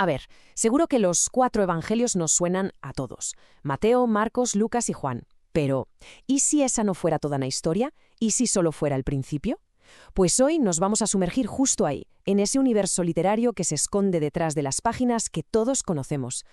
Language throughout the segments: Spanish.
A ver, seguro que los 4 evangelios nos suenan a todos. Mateo, Marcos, Lucas y Juan. Pero, ¿y si esa no fuera toda la historia? ¿Y si solo fuera el principio? Pues hoy nos vamos a sumergir justo ahí, en ese universo literario que se esconde detrás de las páginas que todos conocemos.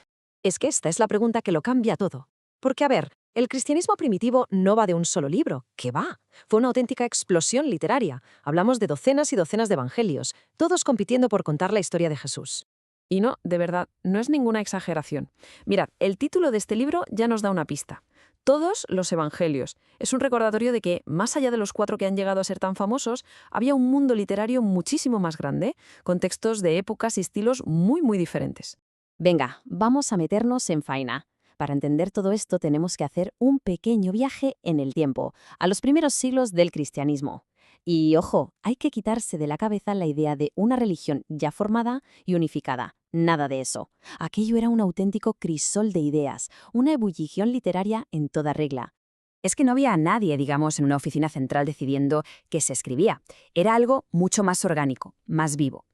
Es que esta es la pregunta que lo cambia todo. Porque, a ver, el cristianismo primitivo no va de un solo libro, ¿qué va? Fue una auténtica explosión literaria. Hablamos de docenas y docenas de evangelios, todos compitiendo por contar la historia de Jesús. Y no, de verdad, no es ninguna exageración. Mirad, el título de este libro ya nos da una pista. Todos los evangelios. Es un recordatorio de que, más allá de los 4 que han llegado a ser tan famosos, había un mundo literario muchísimo más grande, con textos de épocas y estilos muy diferentes. Venga, vamos a meternos en faena. Para entender todo esto tenemos que hacer un pequeño viaje en el tiempo, a los primeros siglos del cristianismo. Y ojo, hay que quitarse de la cabeza la idea de una religión ya formada y unificada. Nada de eso. Aquello era un auténtico crisol de ideas, una ebullición literaria en toda regla. Es que no había nadie, digamos, en una oficina central decidiendo qué se escribía. Era algo mucho más orgánico, más vivo.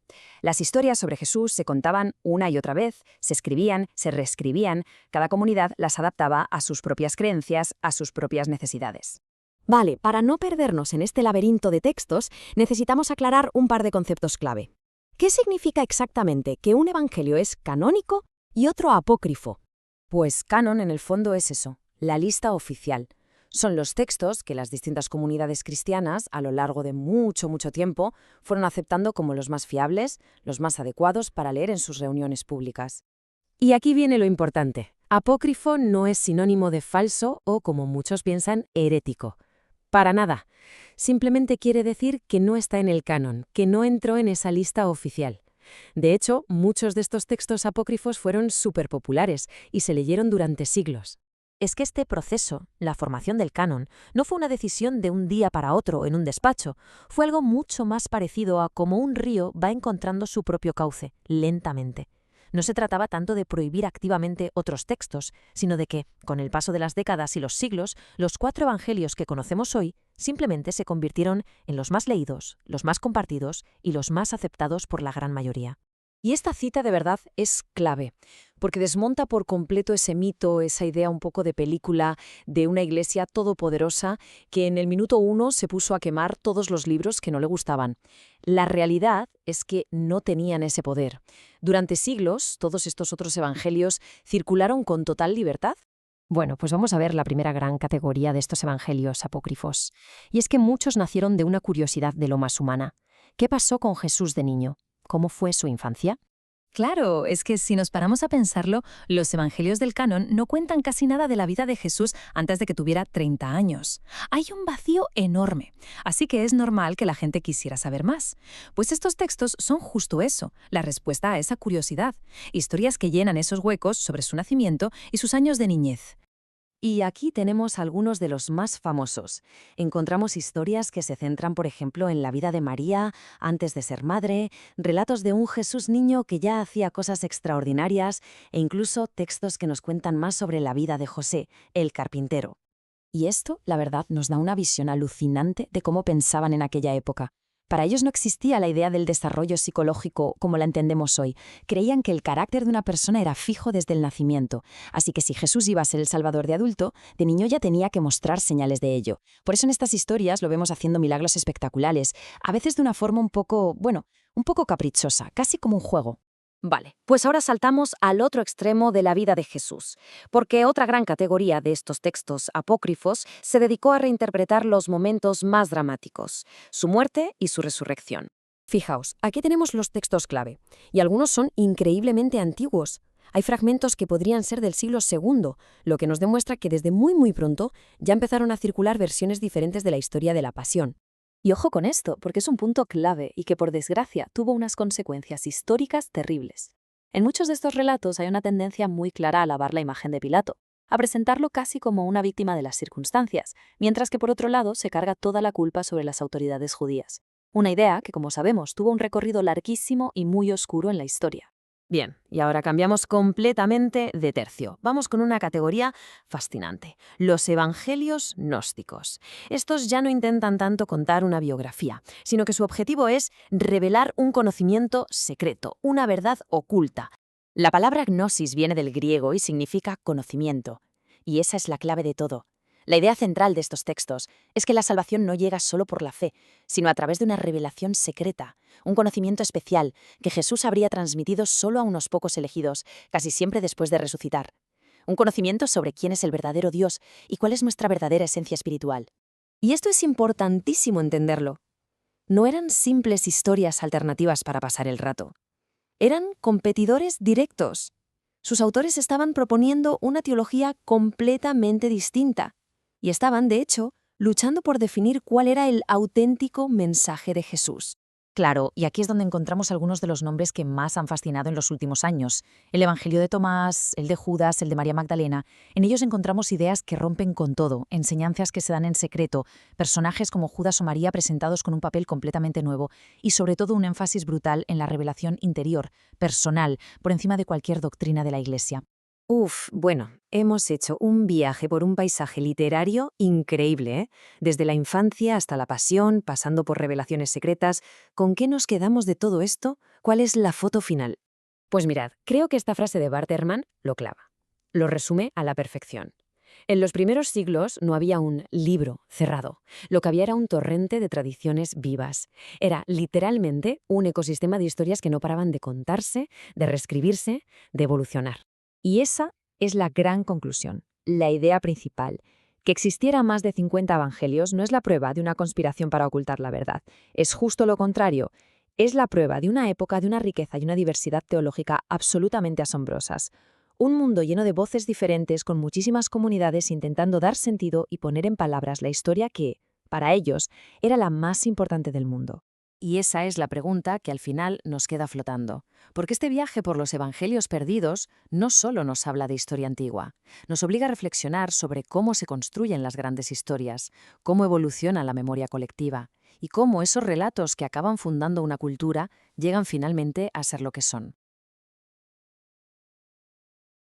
Las historias sobre Jesús se contaban una y otra vez, se escribían, se reescribían, cada comunidad las adaptaba a sus propias creencias, a sus propias necesidades. Vale, para no perdernos en este laberinto de textos, necesitamos aclarar un par de conceptos clave. ¿Qué significa exactamente que un evangelio es canónico y otro apócrifo? Pues canon en el fondo es eso, la lista oficial. Son los textos que las distintas comunidades cristianas, a lo largo de mucho tiempo, fueron aceptando como los más fiables, los más adecuados para leer en sus reuniones públicas. Y aquí viene lo importante. Apócrifo no es sinónimo de falso o, como muchos piensan, herético. Para nada. Simplemente quiere decir que no está en el canon, que no entró en esa lista oficial. De hecho, muchos de estos textos apócrifos fueron súper populares y se leyeron durante siglos. Es que este proceso, la formación del canon, no fue una decisión de un día para otro en un despacho, fue algo mucho más parecido a cómo un río va encontrando su propio cauce, lentamente. No se trataba tanto de prohibir activamente otros textos, sino de que, con el paso de las décadas y los siglos, los 4 evangelios que conocemos hoy simplemente se convirtieron en los más leídos, los más compartidos y los más aceptados por la gran mayoría. Y esta cita de verdad es clave, porque desmonta por completo ese mito, esa idea un poco de película de una iglesia todopoderosa que en el minuto 1 se puso a quemar todos los libros que no le gustaban. La realidad es que no tenían ese poder. Durante siglos, todos estos otros evangelios circularon con total libertad. Bueno, pues vamos a ver la primera gran categoría de estos evangelios apócrifos. Y es que muchos nacieron de una curiosidad de lo más humana. ¿Qué pasó con Jesús de niño? ¿Cómo fue su infancia? Claro, es que si nos paramos a pensarlo, los evangelios del canon no cuentan casi nada de la vida de Jesús antes de que tuviera 30 años. Hay un vacío enorme, así que es normal que la gente quisiera saber más. Pues estos textos son justo eso, la respuesta a esa curiosidad, historias que llenan esos huecos sobre su nacimiento y sus años de niñez. Y aquí tenemos algunos de los más famosos. Encontramos historias que se centran, por ejemplo, en la vida de María antes de ser madre, relatos de un Jesús niño que ya hacía cosas extraordinarias e incluso textos que nos cuentan más sobre la vida de José, el carpintero. Y esto, la verdad, nos da una visión alucinante de cómo pensaban en aquella época. Para ellos no existía la idea del desarrollo psicológico como la entendemos hoy. Creían que el carácter de una persona era fijo desde el nacimiento. Así que si Jesús iba a ser el Salvador de adulto, de niño ya tenía que mostrar señales de ello. Por eso en estas historias lo vemos haciendo milagros espectaculares, a veces de una forma un poco caprichosa, casi como un juego. Vale, pues ahora saltamos al otro extremo de la vida de Jesús, porque otra gran categoría de estos textos apócrifos se dedicó a reinterpretar los momentos más dramáticos, su muerte y su resurrección. Fijaos, aquí tenemos los textos clave, y algunos son increíblemente antiguos. Hay fragmentos que podrían ser del siglo II, lo que nos demuestra que desde muy pronto ya empezaron a circular versiones diferentes de la historia de la Pasión. Y ojo con esto, porque es un punto clave y que por desgracia tuvo unas consecuencias históricas terribles. En muchos de estos relatos hay una tendencia muy clara a alabar la imagen de Pilato, a presentarlo casi como una víctima de las circunstancias, mientras que por otro lado se carga toda la culpa sobre las autoridades judías. Una idea que, como sabemos, tuvo un recorrido larguísimo y muy oscuro en la historia. Bien, y ahora cambiamos completamente de tercio. Vamos con una categoría fascinante, los evangelios gnósticos. Estos ya no intentan tanto contar una biografía, sino que su objetivo es revelar un conocimiento secreto, una verdad oculta. La palabra gnosis viene del griego y significa conocimiento. Y esa es la clave de todo. La idea central de estos textos es que la salvación no llega solo por la fe, sino a través de una revelación secreta, un conocimiento especial que Jesús habría transmitido solo a unos pocos elegidos, casi siempre después de resucitar. Un conocimiento sobre quién es el verdadero Dios y cuál es nuestra verdadera esencia espiritual. Y esto es importantísimo entenderlo. No eran simples historias alternativas para pasar el rato. Eran competidores directos. Sus autores estaban proponiendo una teología completamente distinta y estaban, de hecho, luchando por definir cuál era el auténtico mensaje de Jesús. Claro, y aquí es donde encontramos algunos de los nombres que más han fascinado en los últimos años. El Evangelio de Tomás, el de Judas, el de María Magdalena. En ellos encontramos ideas que rompen con todo, enseñanzas que se dan en secreto, personajes como Judas o María presentados con un papel completamente nuevo y sobre todo un énfasis brutal en la revelación interior, personal, por encima de cualquier doctrina de la Iglesia. Bueno, hemos hecho un viaje por un paisaje literario increíble, ¿eh? Desde la infancia hasta la pasión, pasando por revelaciones secretas. ¿Con qué nos quedamos de todo esto? ¿Cuál es la foto final? Pues mirad, creo que esta frase de Bart Ehrman lo clava. Lo resume a la perfección. En los primeros siglos no había un libro cerrado. Lo que había era un torrente de tradiciones vivas. Era literalmente un ecosistema de historias que no paraban de contarse, de reescribirse, de evolucionar. Y esa es la gran conclusión, la idea principal. Que existiera más de 50 evangelios no es la prueba de una conspiración para ocultar la verdad. Es justo lo contrario. Es la prueba de una época de una riqueza y una diversidad teológica absolutamente asombrosas. Un mundo lleno de voces diferentes con muchísimas comunidades intentando dar sentido y poner en palabras la historia que, para ellos, era la más importante del mundo. Y esa es la pregunta que al final nos queda flotando. Porque este viaje por los evangelios perdidos no solo nos habla de historia antigua, nos obliga a reflexionar sobre cómo se construyen las grandes historias, cómo evoluciona la memoria colectiva y cómo esos relatos que acaban fundando una cultura llegan finalmente a ser lo que son.